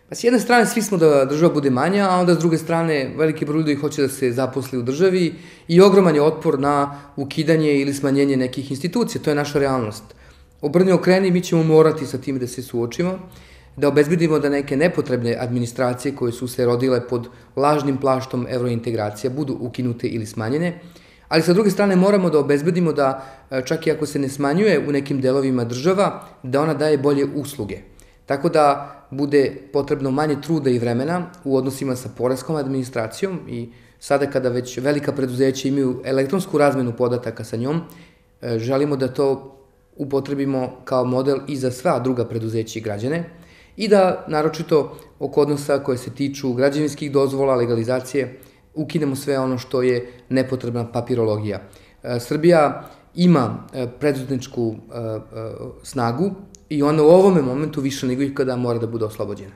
Pa s jedne strane svi smo da država bude manja, a onda s druge strane veliki broj ljudi hoće da se zaposli u državi i ogroman je otpor na ukidanje ili smanjenje nekih institucija. To je naša realnost. Obrni okreni, mi ćemo morati sa tim da se suočimo, da obezbedimo da neke nepotrebne administracije koje su se rodile pod lažnim plaštom evrointegracija budu ukinute ili smanjene, ali sa druge strane moramo da obezbedimo da čak i ako se ne smanjuje u nekim delovima država, da ona daje bolje usluge. Tako da bude potrebno manje truda i vremena u odnosima sa poreskom administracijom i sada kada već velika preduzeća imaju elektronsku razmenu podataka sa njom, želimo da to upotrebimo kao model i za sva druga preduzeća i građane i da, naročito oko odnosa koje se tiču građevinskih dozvola, legalizacije, ukinemo sve ono što je nepotrebna papirologija. Srbija ima preduzetničku snagu i ona u ovome momentu više nego ikada mora da bude oslobođena.